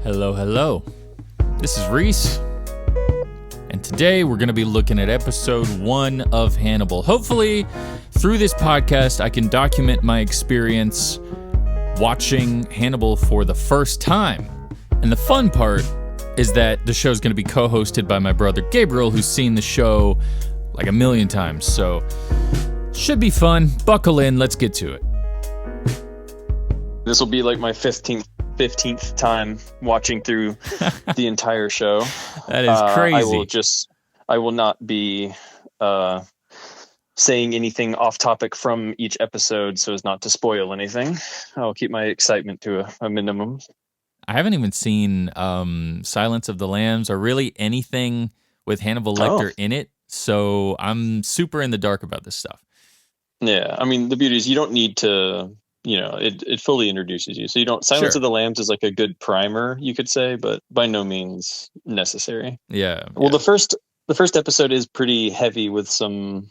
Hello, hello. This is Reese, and today we're going to be looking at episode 1 of Hannibal. Hopefully, through this podcast, I can document my experience watching Hannibal for the first time. And the fun part is that the show is going to be co-hosted by my brother Gabriel, who's seen the show like a million times. So, should be fun. Buckle in. Let's get to it. This will be like my 15th time watching through the entire show. That is crazy. I will not be saying anything off topic from each episode so as not to spoil anything. I'll keep my excitement to a minimum. I haven't even seen Silence of the Lambs or really anything with Hannibal Lecter in it, so I'm super in the dark about this stuff. Yeah, I mean, the beauty is you don't need to... it fully introduces you. So you don't... Silence of the Lambs is like a good primer, you could say, but by no means necessary. Yeah. Well, the first episode is pretty heavy with some,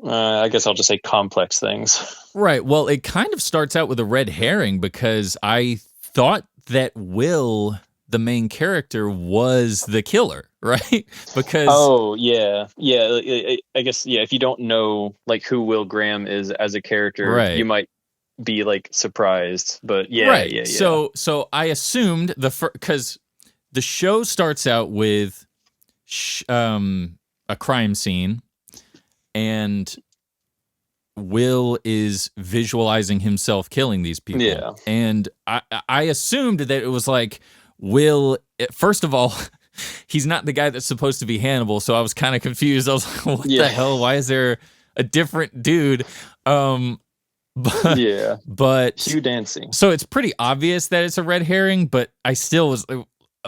I guess I'll just say complex things. Right. Well, it kind of starts out with a red herring because I thought that Will, the main character, was the killer, right? Because... Oh, yeah. Yeah. I guess, if you don't know like who Will Graham is as a character, right, you might be like surprised, but right. Yeah. So I assumed because the show starts out with a crime scene, and Will is visualizing himself killing these people. Yeah, and I assumed that it was like Will. First of all, he's not the guy that's supposed to be Hannibal, so I was kind of confused. I was like, "What the hell? Why is there a different dude?" But Hugh Dancy. So it's pretty obvious that it's a red herring, but I still was.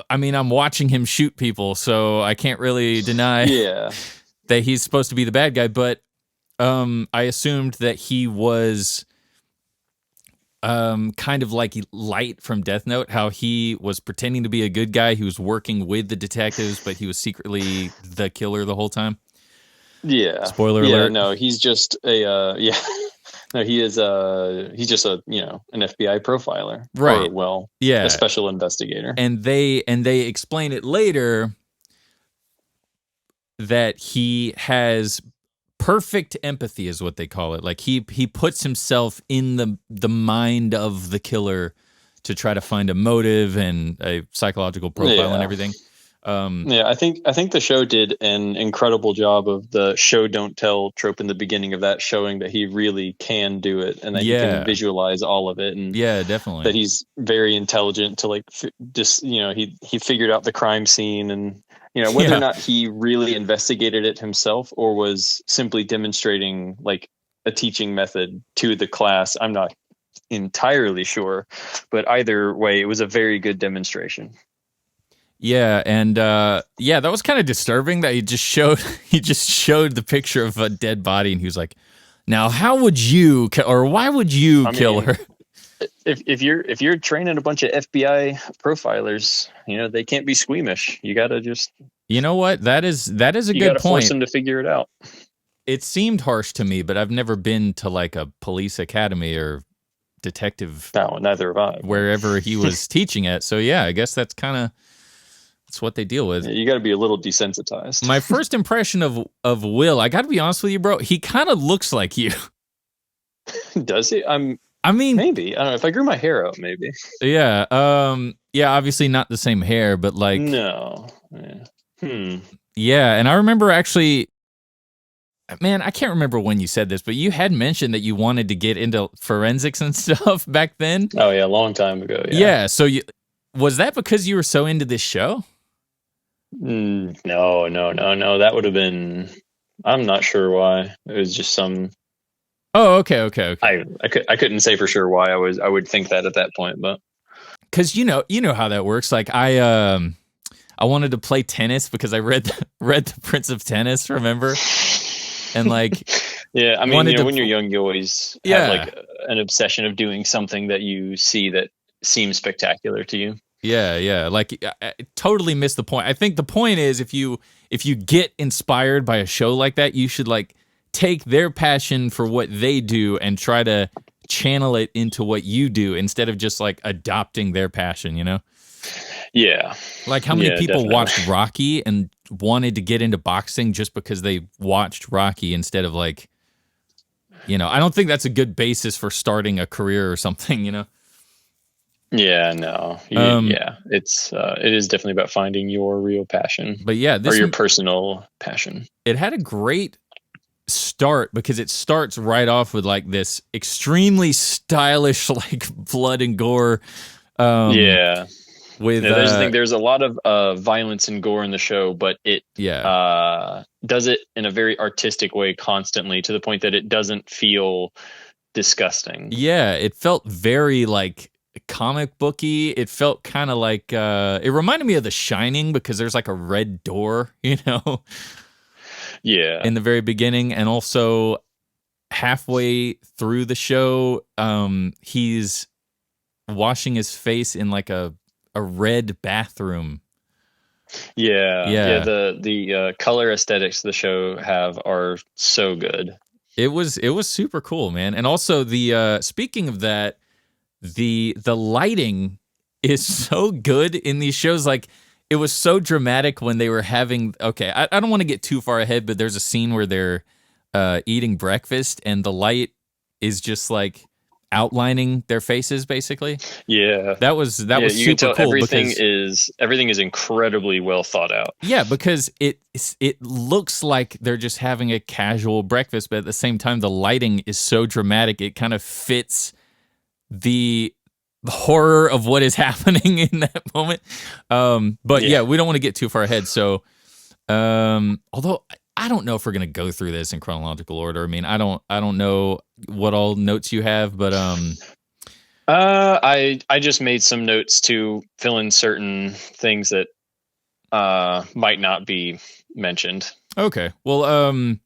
I mean, I'm watching him shoot people, so I can't really deny that he's supposed to be the bad guy. But I assumed that he was kind of like Light from Death Note, how he was pretending to be a good guy. He was working with the detectives, but he was secretly the killer the whole time. Yeah. Spoiler alert. No, he's just a No, he is he's just an FBI profiler. Right. Or, a special investigator. And they explain it later that he has perfect empathy, is what they call it. Like he puts himself in the mind of the killer to try to find a motive and a psychological profile and everything. I think the show did an incredible job of the show don't tell trope in the beginning of that, showing that he really can do it and that he can visualize all of it, and definitely that he's very intelligent to like he figured out the crime scene, and whether or not he really investigated it himself or was simply demonstrating like a teaching method to the class, I'm not entirely sure, but either way it was a very good demonstration. Yeah, and that was kind of disturbing that he just showed the picture of a dead body, and he was like, "Now, how would you, or why would you kill her?" If you're training a bunch of FBI profilers, they can't be squeamish. You gotta just, you know what, that is a good point. You gotta force them to figure it out. It seemed harsh to me, but I've never been to like a police academy or detective. No, neither have I. Wherever he was teaching at, so yeah, I guess that's what they deal with. You got to be a little desensitized. My first impression of Will, I got to be honest with you, bro, he kind of looks like you. Does he? I mean, maybe. I don't know. If I grew my hair out, maybe. Yeah. Obviously not the same hair, but like... No. Yeah, and I remember actually... Man, I can't remember when you said this, but you had mentioned that you wanted to get into forensics and stuff back then. Oh, yeah, a long time ago, Yeah, so was that because you were so into this show? No. That would have been... I'm not sure why. It was just some... Oh, okay. I couldn't say for sure why I would think that at that point, but... Because you know how that works. Like, I wanted to play tennis because I read The Prince of Tennis, remember? And like... Yeah, I mean, when you're young, you always have like an obsession of doing something that you see that seems spectacular to you. Yeah. Like, I totally missed the point. I think the point is if you get inspired by a show like that, you should like take their passion for what they do and try to channel it into what you do instead of just like adopting their passion, you know? Yeah. Like how many people definitely. watched Rocky and wanted to get into boxing just because they watched Rocky instead of like, I don't think that's a good basis for starting a career or something, Yeah, no. It is definitely about finding your real passion, But yeah, or your personal passion. It had a great start because it starts right off with like this extremely stylish like blood and gore. With there's the thing. There's a lot of violence and gore in the show, but it does it in a very artistic way constantly, to the point that it doesn't feel disgusting. Yeah, it felt very like comic booky. It felt kind of like it reminded me of The Shining because there's like a red door, Yeah. in the very beginning, and also halfway through the show, he's washing his face in like a red bathroom. Yeah. The color aesthetics the show are so good. It was super cool, man. And also the speaking of that, the lighting is so good in these shows. Like, it was so dramatic when they were having. Okay, I don't want to get too far ahead, but there's a scene where they're eating breakfast, and the light is just like outlining their faces, basically. Yeah, that was you super can tell cool. Everything is incredibly well thought out. Yeah, because it looks like they're just having a casual breakfast, but at the same time, the lighting is so dramatic. It kind of fits the horror of what is happening in that moment. But yeah, we don't want to get too far ahead. So, although I don't know if we're gonna go through this in chronological order. I mean, I don't know what all notes you have, but I just made some notes to fill in certain things that might not be mentioned. Okay. Well,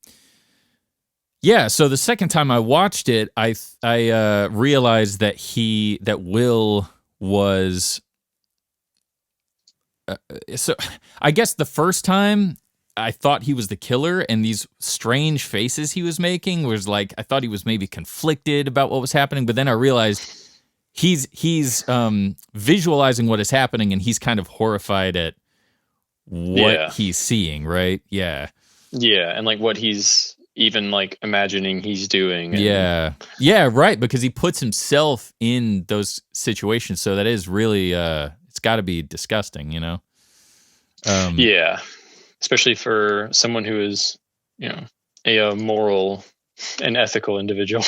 yeah, so the second time I watched it, I realized that Will was so I guess the first time I thought he was the killer, and these strange faces he was making was like, I thought he was maybe conflicted about what was happening, but then I realized he's visualizing what is happening, and he's kind of horrified at what he's seeing, right? Yeah. Yeah, and like what he's even like imagining he's doing. And yeah, right, because he puts himself in those situations, so that is really it's got to be disgusting, Yeah, especially for someone who is, a moral and ethical individual.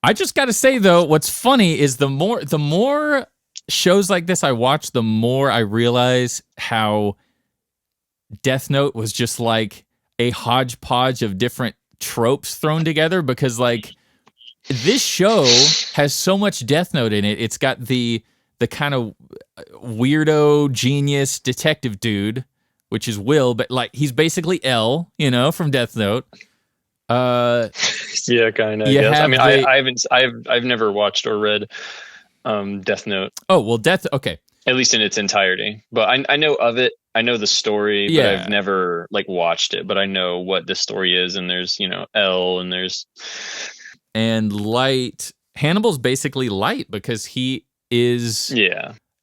I just got to say though, what's funny is the more shows like this I watch, the more I realize how Death Note was just like a hodgepodge of different tropes thrown together, because like this show has so much Death Note in it. It's got the kind of weirdo genius detective dude, which is Will, but like he's basically L, from Death Note. Yeah, kind of. Yes. I mean, I've never watched or read Death Note. Oh well, okay. At least in its entirety, but I know of it. I know the story, but I've never like watched it. But I know what the story is, and there's L, and there's Light. Hannibal's basically Light because he is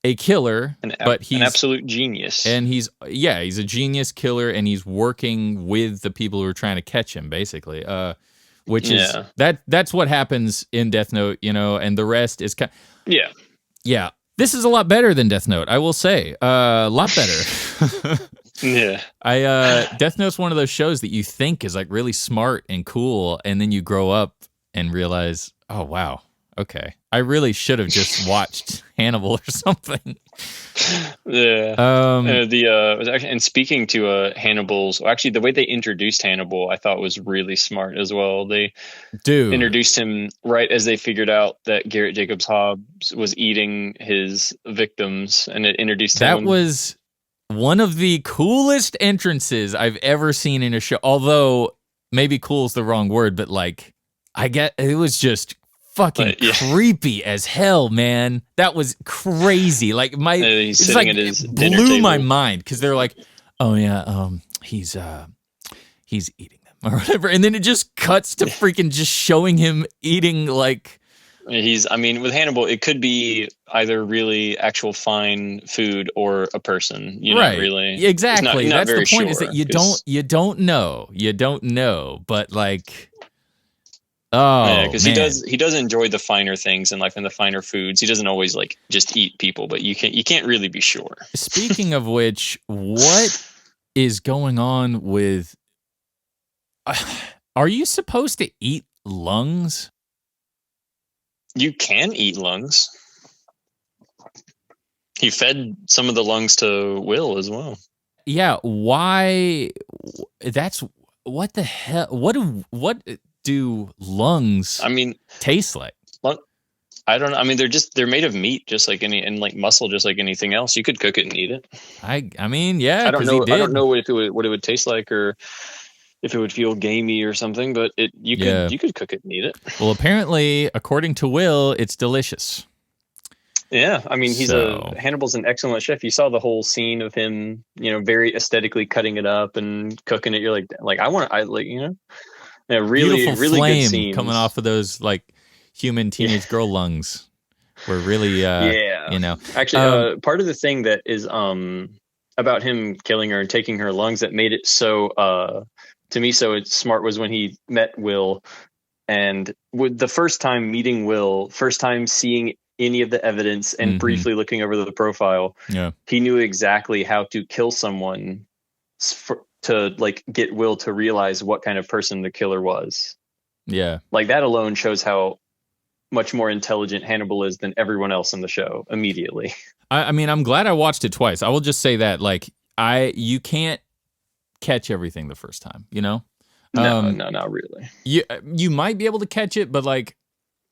a killer, but he's an absolute genius, and he's a genius killer, and he's working with the people who are trying to catch him, basically. Which is that's what happens in Death Note, and the rest is yeah. This is a lot better than Death Note, I will say. A lot better. Yeah. Death Note's one of those shows that you think is like really smart and cool, and then you grow up and realize, oh wow, okay, I really should have just watched Hannibal or something. Yeah. And speaking to Hannibal's, actually, the way they introduced Hannibal, I thought was really smart as well. They introduced him right as they figured out that Garrett Jacobs Hobbs was eating his victims, and it introduced him. That was one of the coolest entrances I've ever seen in a show. Although maybe "cool" is the wrong word, but like it was just fucking creepy as hell, man. That was crazy. Like he's sitting at his dinner blew table. my mind, because they're like, oh yeah, he's eating them or whatever, and then it just cuts to freaking just showing him eating like I mean, with Hannibal, it could be either really actual fine food or a person. You're right. not really Exactly. not That's very the point. sure, Is that you don't know. But like, oh because man, he does enjoy the finer things in life and the finer foods. He doesn't always like just eat people, but you can't really be sure. Speaking of which, what is going on with? Are you supposed to eat lungs? You can eat lungs. He fed some of the lungs to Will as well. Yeah, why? That's what the hell? What do lungs? I mean, taste like? I don't know. I mean, they're made of meat, just like and like muscle, just like anything else. You could cook it and eat it. I mean, yeah. I don't know. I don't know what it would taste like, or if it would feel gamey or something. But you could cook it and eat it. Well, apparently, according to Will, it's delicious. Yeah, I mean, Hannibal's an excellent chef. You saw the whole scene of him, very aesthetically cutting it up and cooking it. You're really, Beautiful really flame good scenes coming off of those like human teenage girl lungs. Were really, Actually, part of the thing that is about him killing her and taking her lungs that made it so to me so it's smart was when he met Will, and with the first time meeting Will, first time seeing any of the evidence and briefly looking over the profile, he knew exactly how to kill someone to like get Will to realize what kind of person the killer was. Yeah, like that alone shows how much more intelligent Hannibal is than everyone else in the show immediately. I mean, I'm glad I watched it twice. I will just say that, like, you can't catch everything the first time, No, not really. You might be able to catch it, but like,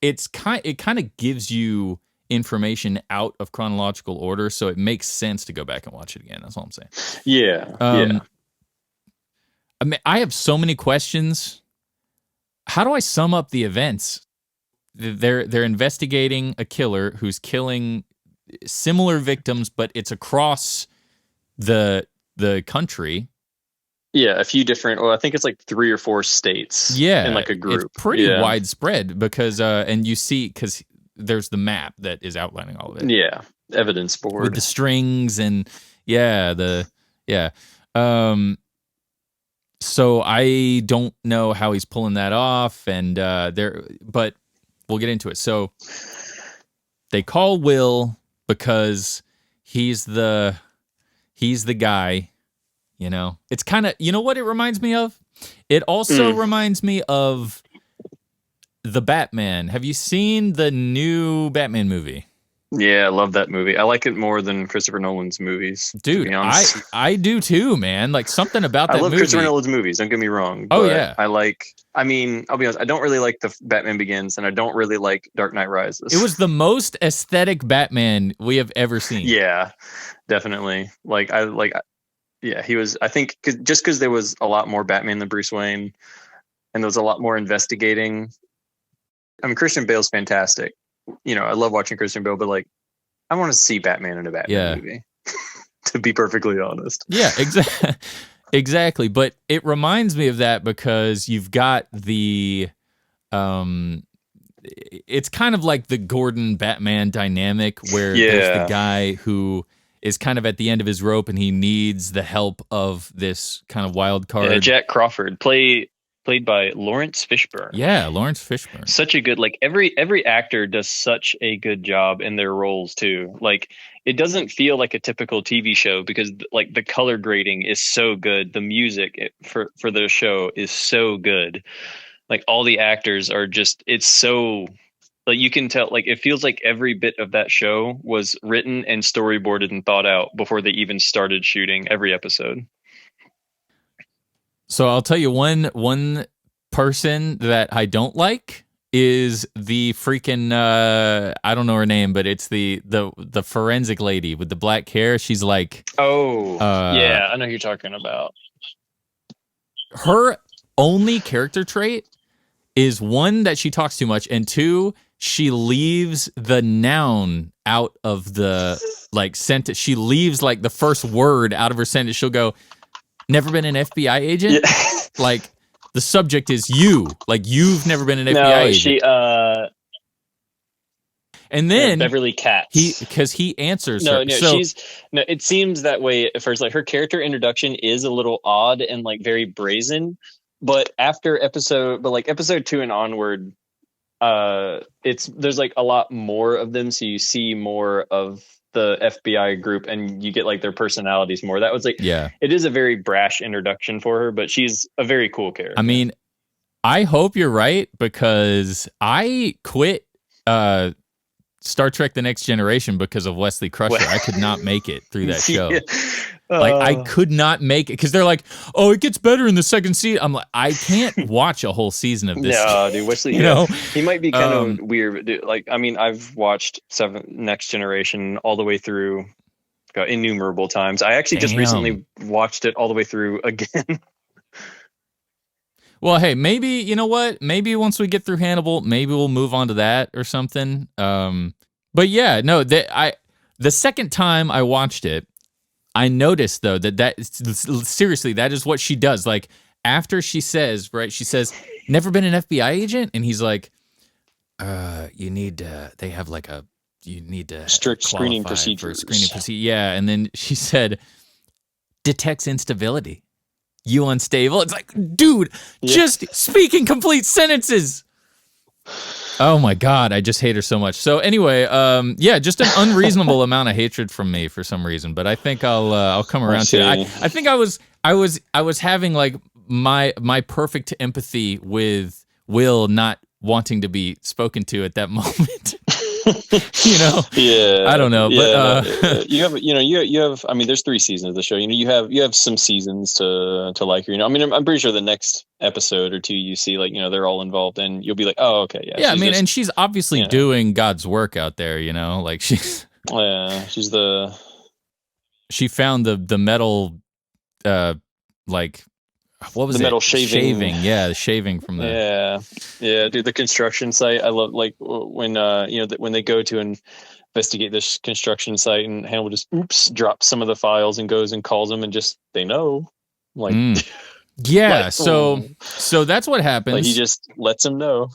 it kind of gives you information out of chronological order, so it makes sense to go back and watch it again. That's all I'm saying. Yeah. I mean, I have so many questions. How do I sum up the events? They're investigating a killer who's killing similar victims, but it's across the country. Yeah, a few different. Well, I think it's like 3 or 4 states. Yeah, in like a group. It's pretty widespread because, and you see, because there's the map that is outlining all of it. Yeah, evidence board with the strings and So I don't know how he's pulling that off, and but we'll get into it. So they call Will because he's the guy. It's kind of, what it reminds me of? It also reminds me of the Batman. Have you seen the new Batman movie? Yeah, I love that movie. I like it more than Christopher Nolan's movies. Dude, I do too, man. Like something about that movie. I love Christopher Nolan's movies, don't get me wrong. Oh, yeah. I'll be honest, I don't really like the Batman Begins, and I don't really like Dark Knight Rises. It was the most aesthetic Batman we have ever seen. Yeah, definitely. He was, I think, because there was a lot more Batman than Bruce Wayne, and there was a lot more investigating. I mean, Christian Bale's fantastic. I love watching Christian Bale, but like, I want to see Batman in a Batman movie, to be perfectly honest. Yeah, exactly. But it reminds me of that because you've got the, it's kind of like the Gordon Batman dynamic where there's the guy who is kind of at the end of his rope and he needs the help of this kind of wild card. Yeah, Jack Crawford, played by Lawrence Fishburne. Yeah, Lawrence Fishburne. Such a good, every actor does such a good job in their roles too. Like, it doesn't feel like a typical TV show because like the color grading is so good. The music for the show is so good. Like all the actors are just, it's so, like you can tell, like it feels like every bit of that show was written and storyboarded and thought out before they even started shooting every episode. So I'll tell you one person that I don't like is the freaking I don't know her name, but it's the forensic lady with the black hair. She's like, yeah, I know who you're talking about. Her only character trait is one that she talks too much, and two, she leaves the noun out of the sentence. She leaves the first word out of her sentence. She'll go, "Never been an FBI agent." Yeah. The subject is you. You've never been an FBI agent. And then Beverly Katz. because he answers No, her. no, So, it seems that way at first. Like her character introduction is a little odd and like very brazen, but episode 2 and onward, there's like a lot more of them, so you see more of the FBI group and you get like their personalities more. That was like, yeah, it is a very brash introduction for her, but she's a very cool character. I mean, I hope you're right, because I quit Star Trek: The Next Generation because of Wesley Crusher. I could not make it through that show. Yeah. Like, I could not make it because they're like, oh, it gets better in the second season. I'm like, I can't watch a whole season of this. No, dude, Wesley, you know, he might be kind of weird. But dude, like, I mean, I've watched Next Generation all the way through innumerable times. I actually just recently watched it all the way through again. Well, hey, maybe, you know what? Maybe once we get through Hannibal, maybe we'll move on to that or something. But yeah, no, the second time I watched it, I noticed though that seriously, that is what she does. Like, after she says, never been an FBI agent, and he's like, you need to strict screening procedures. Yeah, and then she said, detects instability. You unstable? It's like, dude, just speaking complete sentences. Oh my God, I just hate her so much. So anyway, just an unreasonable amount of hatred from me for some reason. But I think I'll come around to it. I think I was having like my perfect empathy with Will not wanting to be spoken to at that moment. You know, I don't know, but you have. I mean, there's 3 seasons of the show. You know, you have some seasons to like her. You know, I mean, I'm pretty sure the next episode or 2 you see, like, you know, they're all involved, and you'll be like, oh, okay, yeah. I mean, and she's obviously doing God's work out there. You know, like she's she found the metal, like. What was the metal shaving? Yeah, the shaving from the dude, the construction site. I love, like, when when they go to investigate this construction site, and Hannibal just drops some of the files and goes and calls them, and just they know, like, yeah. Like, so that's what happens. Like, he just lets them know.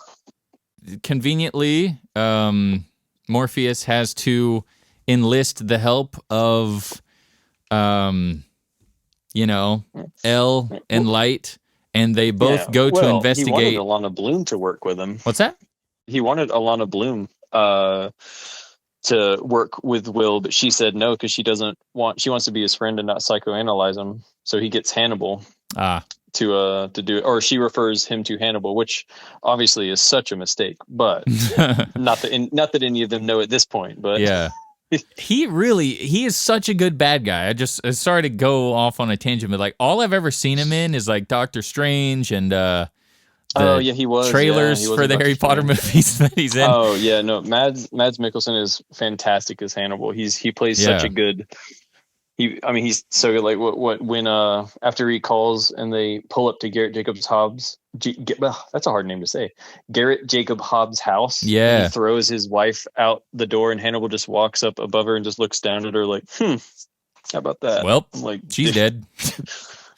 Conveniently, Morpheus has to enlist the help of Elle and Light, and they both go to investigate. He wanted Alana Bloom to work with him. What's that? He wanted Alana Bloom to work with Will, but she said no, because she wants to be his friend and not psychoanalyze him. So he gets Hannibal to do it, or she refers him to Hannibal, which obviously is such a mistake. But not that any of them know at this point. But yeah. He is such a good bad guy. I sorry to go off on a tangent, but like, all I've ever seen him in is like Doctor Strange and he was trailers for the Harry Potter movies that he's in. Oh yeah, no, Mads Mikkelsen is fantastic as Hannibal. He plays such a good. He's so good. Like when after he calls and they pull up to Garrett Jacobs Hobbs. That's a hard name to say. Garrett Jacob Hobbs' house. Yeah. He throws his wife out the door, and Hannibal just walks up above her and just looks down at her like, how about that? Well, I'm like, she's dead.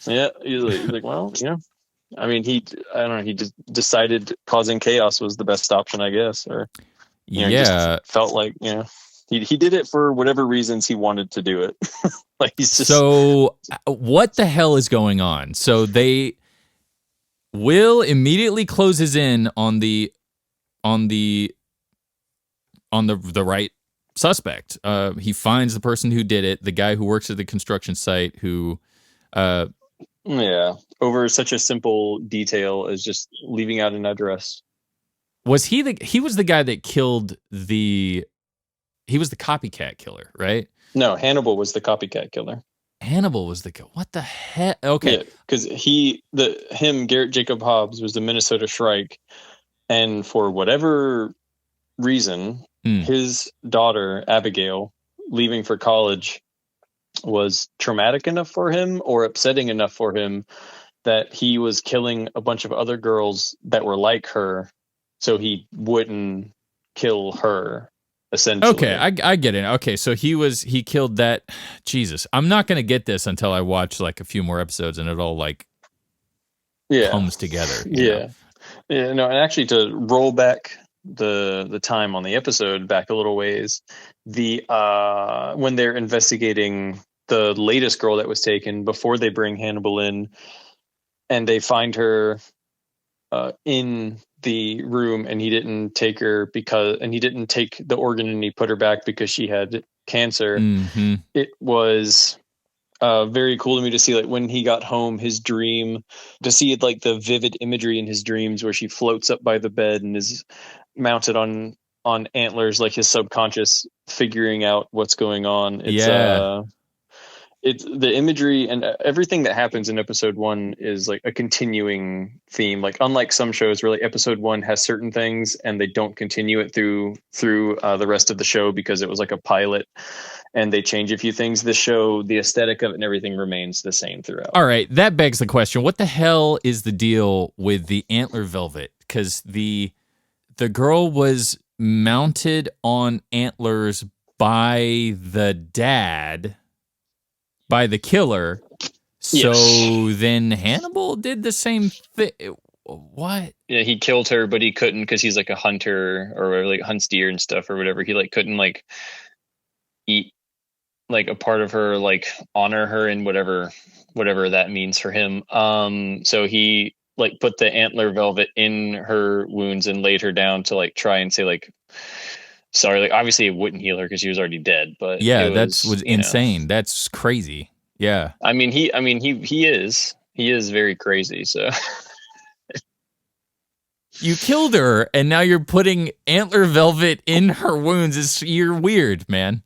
Yeah. He's like, well, yeah. I mean, I don't know. He just decided causing chaos was the best option, I guess. Or, just felt like, he did it for whatever reasons he wanted to do it. Like, he's just. So what the hell is going on? So Will immediately closes in on the right suspect. He finds the person who did it, the guy who works at the construction site, who over such a simple detail as just leaving out an address. Was he was the guy that killed he was the copycat killer, right? No, Hannibal was the copycat killer. Hannibal was what the heck? Okay. Because Garrett Jacob Hobbs was the Minnesota Shrike, and for whatever reason, his daughter, Abigail, leaving for college was traumatic enough for him or upsetting enough for him that he was killing a bunch of other girls that were like her so he wouldn't kill her. Essentially. Okay, I get it. Okay, so he killed that. Jesus, I'm not gonna get this until I watch like a few more episodes and it all like comes together. Yeah. No, and actually to roll back the time on the episode back a little ways, the when they're investigating the latest girl that was taken before they bring Hannibal in, and they find her in the room, and he didn't take the organ, and he put her back because she had cancer. Mm-hmm. It was very cool to me to see, like, when he got home, his dream, to see like the vivid imagery in his dreams where she floats up by the bed and is mounted on antlers, like his subconscious figuring out what's going on. It's the imagery and everything that happens in episode 1 is like a continuing theme. Like, unlike some shows where like episode 1 has certain things and they don't continue it through the rest of the show because it was like a pilot and they change a few things. The show, the aesthetic of it and everything remains the same throughout. All right, that begs the question: what the hell is the deal with the antler velvet? Because the girl was mounted on antlers by the dad. By the killer. So Yes. then Hannibal did the same thing. What? Yeah, he killed her, but he couldn't because he's like a hunter or like hunts deer and stuff or whatever. He like couldn't like eat like a part of her, like honor her in whatever that means for him. So he like put the antler velvet in her wounds and laid her down to like try and say like, sorry, like obviously it wouldn't heal her because she was already dead. But yeah, that was insane. That's crazy. Yeah. He is very crazy. So you killed her, and now you're putting antler velvet in her wounds. You're weird, man.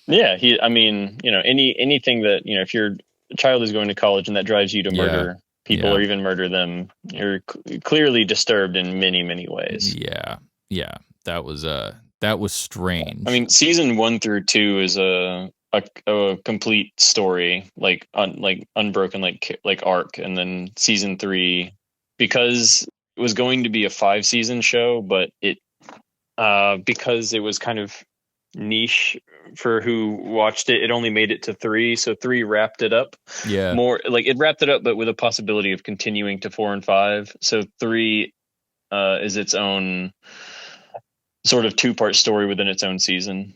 Yeah, anything that, if your child is going to college and that drives you to murder people or even murder them, you're clearly disturbed in many, many ways. Yeah. That was strange. I mean, season 1 through 2 is a complete story, like unbroken, like arc, and then season 3, because it was going to be a 5-season show, but it because it was kind of niche for who watched it, it only made it to 3. So 3 wrapped it up. Yeah, more like it wrapped it up, but with a possibility of continuing to 4 and 5. So 3 is its own sort of 2-part story within its own season.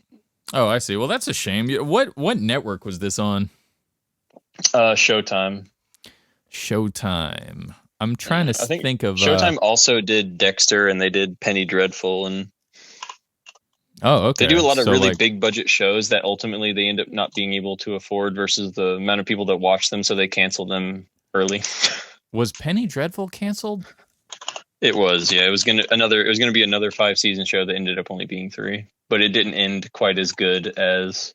Oh, I see. Well, that's a shame. What network was this on? Showtime. I'm trying to think of... Showtime also did Dexter, and they did Penny Dreadful, and... Oh, okay. They do a lot of really big budget shows that ultimately they end up not being able to afford versus the amount of people that watch them, so they canceled them early. Was Penny Dreadful canceled? It was, yeah. It was gonna be another 5-season show that ended up only being 3, but it didn't end quite as good as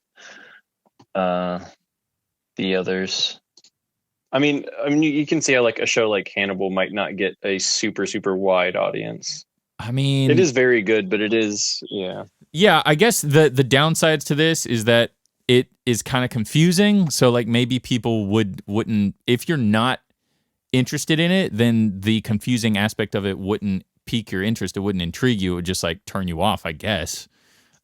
the others. I mean, you can see how like a show like Hannibal might not get a super, super wide audience. I mean, it is very good, but it is, yeah. Yeah, I guess the downsides to this is that it is kind of confusing. So like maybe people wouldn't, if you're not interested in it, then the confusing aspect of it wouldn't pique your interest. It wouldn't intrigue you. It would just like turn you off, I guess.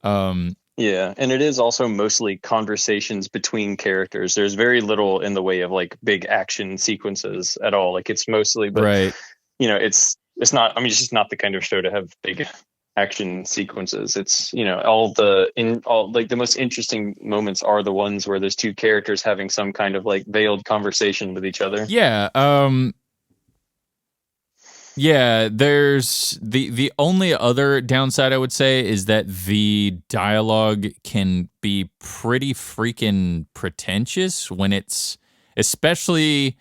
Yeah, and it is also mostly conversations between characters. There's very little in the way of like big action sequences at all. Like it's mostly, but right. It's not. I mean, it's just not the kind of show to have big action sequences. It's all the most interesting moments are the ones where there's two characters having some kind of like veiled conversation with each other. Yeah. Yeah, there's the only other downside I would say is that the dialogue can be pretty freaking pretentious when it's, especially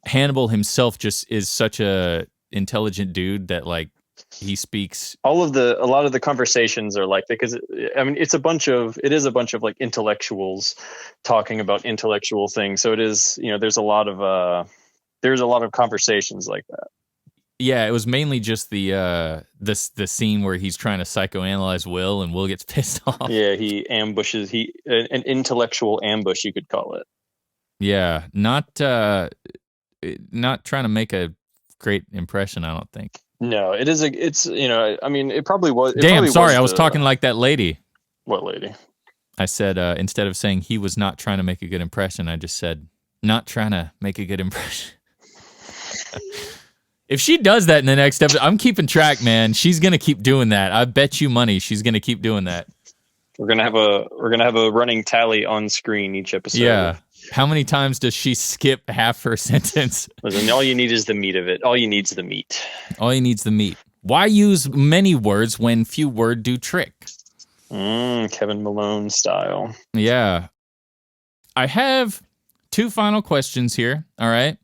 Hannibal himself just is such a intelligent dude that like he speaks. A lot of the conversations are like that because I mean it is a bunch of like intellectuals talking about intellectual things. So it is, there's a lot of conversations like that. Yeah, it was mainly just the scene where he's trying to psychoanalyze Will, and Will gets pissed off. Yeah, he ambushes. An intellectual ambush, you could call it. Yeah, not trying to make a great impression, I don't think. No, it is I mean, it probably was. Damn, sorry, I was talking like that lady. What lady? I said instead of saying he was not trying to make a good impression, I just said not trying to make a good impression. If she does that in the next episode, I'm keeping track, man. She's gonna keep doing that. I bet you money she's gonna keep doing that. We're gonna have a running tally on screen each episode. Yeah. How many times does she skip half her sentence? Listen, all you need is the meat of it. All you need is the meat. All you need is the meat. Why use many words when few words do trick? Kevin Malone style. Yeah. I have 2 final questions here. All right.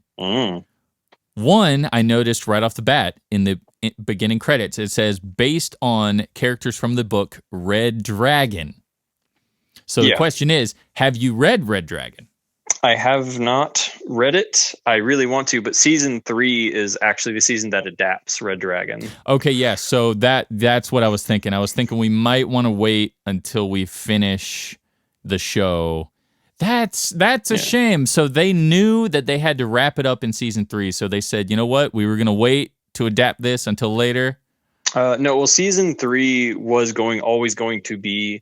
One, I noticed right off the bat in the beginning credits, it says based on characters from the book Red Dragon. So the question is, have you read Red Dragon? I have not read it. I really want to, but season 3 is actually the season that adapts Red Dragon. Okay, yeah. So that's what I was thinking. I was thinking we might want to wait until we finish the show. That's a shame. So they knew that they had to wrap it up in season 3. So they said, you know what? We were going to wait to adapt this until later. No, well, season 3 was always going to be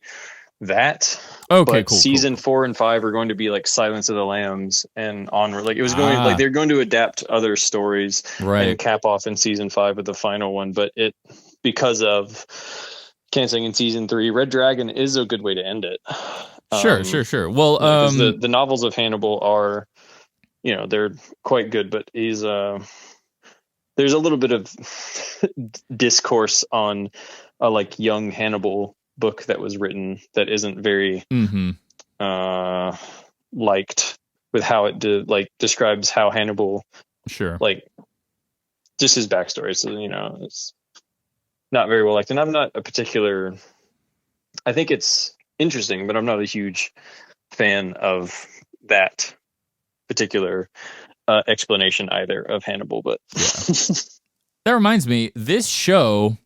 that. Okay, but season 4 and 5 are going to be like Silence of the Lambs and onward. Like it was going like they're going to adapt other stories and cap off in season 5 with the final one. But because of canceling in season 3, Red Dragon is a good way to end it. Sure. Well, the novels of Hannibal are, they're quite good, but there's a little bit of discourse on a like young Hannibal book that was written that isn't very liked with how it describes how Hannibal like just his backstory. So it's not very well liked, and I'm not a particular. I think it's interesting, but I'm not a huge fan of that particular explanation either of Hannibal. But that reminds me, this show.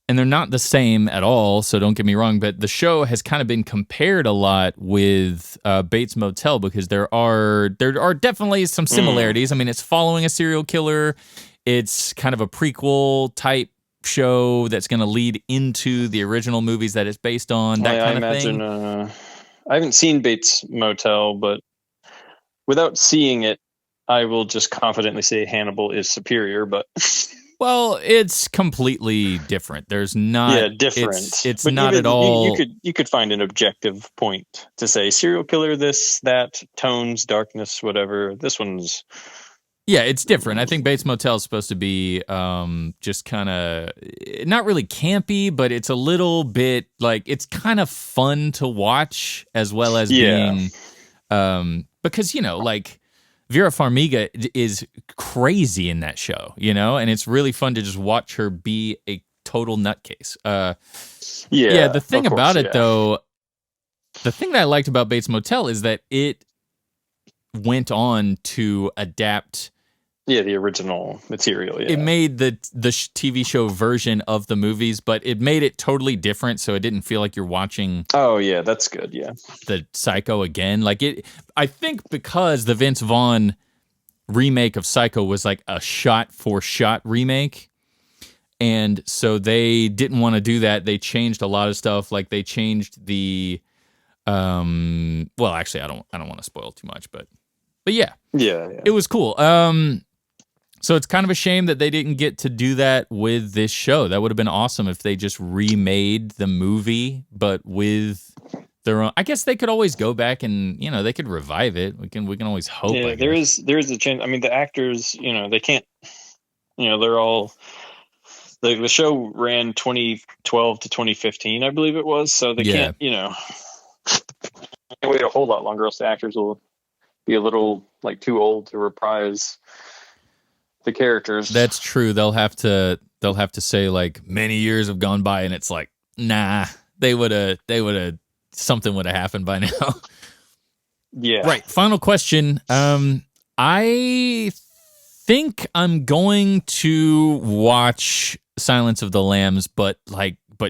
And they're not the same at all, so don't get me wrong, but the show has kind of been compared a lot with Bates Motel because there are definitely some similarities. I mean, it's following a serial killer. It's kind of a prequel type show that's going to lead into the original movies that it's based on, that kind of thing. I haven't seen Bates Motel, but without seeing it, I will just confidently say Hannibal is superior, but... Well, it's completely different. There's not different. It's but not at all. You could find an objective point to say serial killer, this, that, tones, darkness, whatever. This one's it's different. I think Bates Motel is supposed to be just kind of not really campy, but it's a little bit like it's kind of fun to watch as well as being because like Vera Farmiga is crazy in that show, and it's really fun to just watch her be a total nutcase. The thing about it, though, the thing that I liked about Bates Motel is that it went on to adapt the original material. It made the TV show version of the movies, but it made it totally different, so it didn't feel like you're watching. Oh yeah, that's good. Yeah, the Psycho again. Like it, I think because the Vince Vaughn remake of Psycho was like a shot-for-shot remake, and so they didn't want to do that. They changed a lot of stuff. Like they changed the. Well, actually, I don't want to spoil too much, but yeah, it was cool. So it's kind of a shame that they didn't get to do that with this show. That would have been awesome if they just remade the movie, but with their own. I guess they could always go back and they could revive it. We can always hope. Yeah, there is a chance. I mean, the actors, they can't. They're all. The show ran 2012 to 2015, I believe it was. So they can't. Wait a whole lot longer, else the actors will be a little too old to reprise the characters. That's true. They'll have to say like many years have gone by, and it's like, nah, they would have something would have happened by now. Yeah. Right. Final question. I think I'm going to watch Silence of the Lambs, but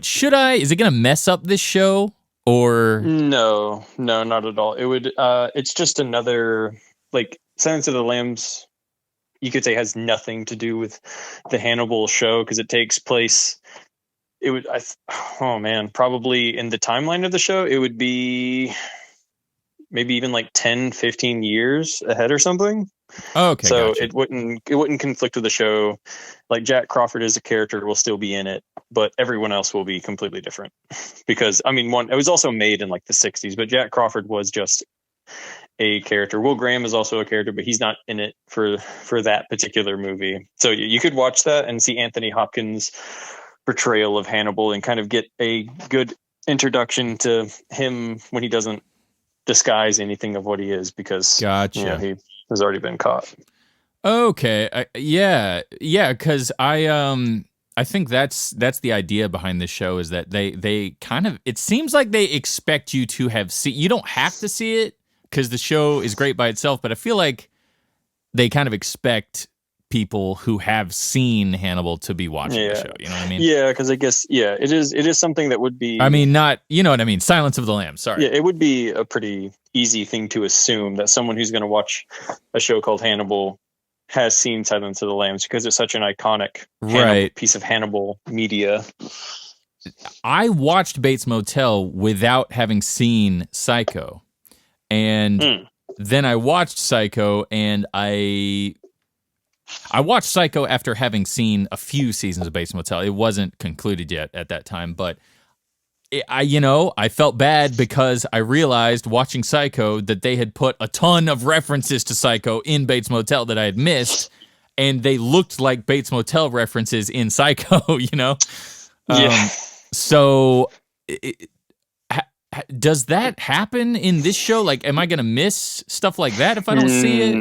should I? Is it going to mess up this show? Or no, not at all. It would. It's just another Silence of the Lambs. You could say has nothing to do with the Hannibal show because it takes place. It would. Probably in the timeline of the show, it would be maybe even 10, 15 years ahead or something. Oh, okay, So gotcha. it wouldn't conflict with the show. Like Jack Crawford as a character will still be in it, but everyone else will be completely different. Because I mean, it was also made in like the 60s, but Jack Crawford was just a character. Will Graham is also a character, but he's not in it for that particular movie. So you could watch that and see Anthony Hopkins' portrayal of Hannibal and kind of get a good introduction to him when he doesn't disguise anything of what he is, because Gotcha. he has already been caught. Okay, yeah, because I think that's the idea behind this show, is that they kind of, it seems like they expect you to have seen. You don't have to see it because the show is great by itself, but I feel like they kind of expect people who have seen Hannibal to be watching the show. You know what I mean? Yeah, because I guess it is something that would be. I mean, not, you know what I mean? Silence of the Lambs. Sorry. Yeah, it would be a pretty easy thing to assume that someone who's going to watch a show called Hannibal has seen Silence of the Lambs, because it's such an iconic piece of Hannibal media. I watched Bates Motel without having seen Psycho. And then I watched Psycho, and I watched Psycho after having seen a few seasons of Bates Motel. It wasn't concluded yet at that time, but I felt bad because I realized watching Psycho that they had put a ton of references to Psycho in Bates Motel that I had missed, and they looked like Bates Motel references in Psycho, you know? So does that happen in this show? Like, am I going to miss stuff like that if I don't see it?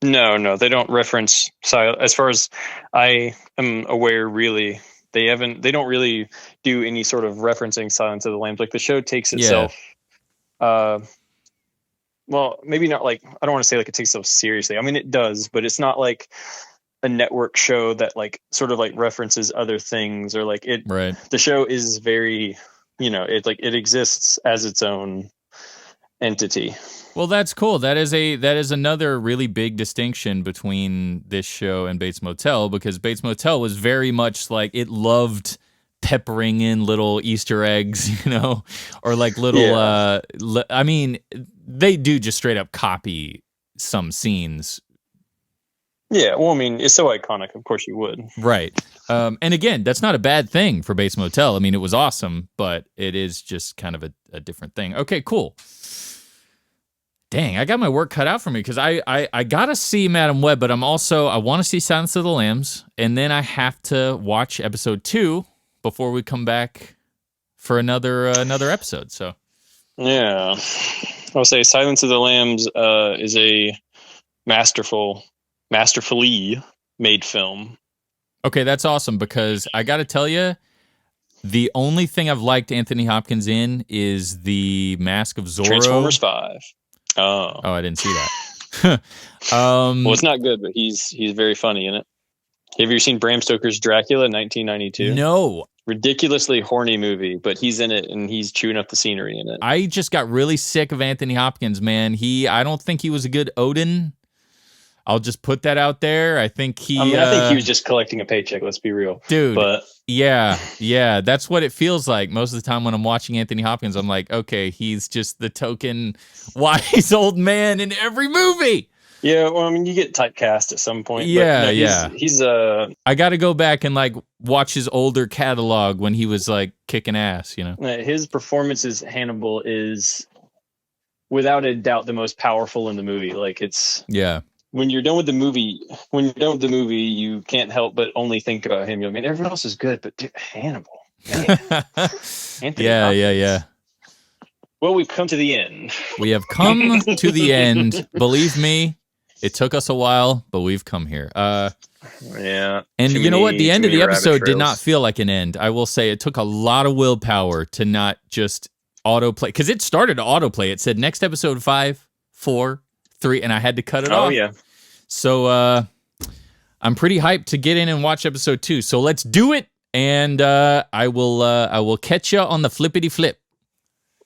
No, they don't reference as far as I am aware, really. They don't really do any sort of referencing Silence of the Lambs. Like, the show takes itself, well, maybe not, like, I don't want to say like it takes itself seriously. I mean, it does, but it's not like a network show that like sort of like references other things, or like it. Right. The show is very, it exists as its own entity. Well, that's cool. That is another really big distinction between this show and Bates Motel, because Bates Motel was very much like, it loved peppering in little Easter eggs, or like little. I mean, they do just straight up copy some scenes. Yeah, well, I mean, it's so iconic. Of course, you would. Right. And again, that's not a bad thing for Bates Motel. I mean, it was awesome, but it is just kind of a different thing. Okay, cool. Dang, I got my work cut out for me, because I gotta see Madam Web, but I want to see Silence of the Lambs, and then I have to watch episode 2 before we come back for another episode. So yeah, I'll say Silence of the Lambs is a masterfully made film. Okay, that's awesome, because I gotta tell you, the only thing I've liked Anthony Hopkins in is the Mask of Zorro. Transformers 5. Oh, I didn't see that. Well, it's not good, but he's very funny in it. Have you seen Bram Stoker's Dracula in 1992? No. Ridiculously horny movie, but he's in it and he's chewing up the scenery in it. I just got really sick of Anthony Hopkins, man. I don't think he was a good Odin. I'll just put that out there. I think he was just collecting a paycheck, let's be real. Dude, but yeah, that's what it feels like most of the time when I'm watching Anthony Hopkins. I'm like, okay, he's just the token wise old man in every movie. Yeah, well, I mean, you get typecast at some point. Yeah, but no, yeah. He's I got to go back and like watch his older catalog when he was like kicking ass, His performance as Hannibal is without a doubt the most powerful in the movie. Like, it's when you're done with the movie, you can't help but only think about him. I mean, everyone else is good, but dude, Hannibal, man. Yeah. Well, we've come to the end. We have come to the end. Believe me, it took us a while, but we've come here. Yeah. And you know what? The end of the episode did not feel like an end. I will say it took a lot of willpower to not just autoplay, because it started to autoplay. It said next episode 5, 4, 3, and I had to cut it off. Oh, yeah. So I'm pretty hyped to get in and watch episode 2. So let's do it, and I will catch you on the flippity flip.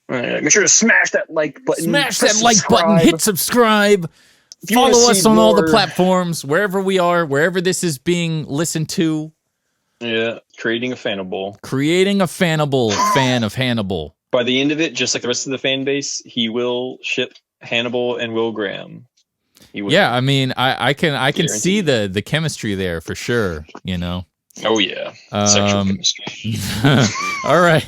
Make sure to smash that like button. Smash that like button. Hit subscribe. Follow us on all the platforms, wherever we are, wherever this is being listened to. Yeah, creating a Fannibal. Creating a Fannibal fan of Hannibal. By the end of it, just like the rest of the fan base, he will ship Hannibal and Will Graham. He would. Yeah, I mean, I can Guaranteed. see the chemistry there for sure. You know. Oh yeah, sexual chemistry. All right.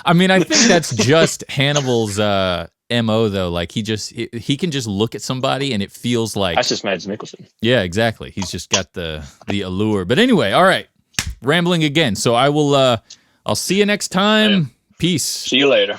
I mean, I think that's just Hannibal's MO though. Like he can just look at somebody and it feels like that's just Mads Mikkelsen. Yeah, exactly. He's just got the allure. But anyway, all right. Rambling again. So I'll see you next time. Yeah. Peace. See you later.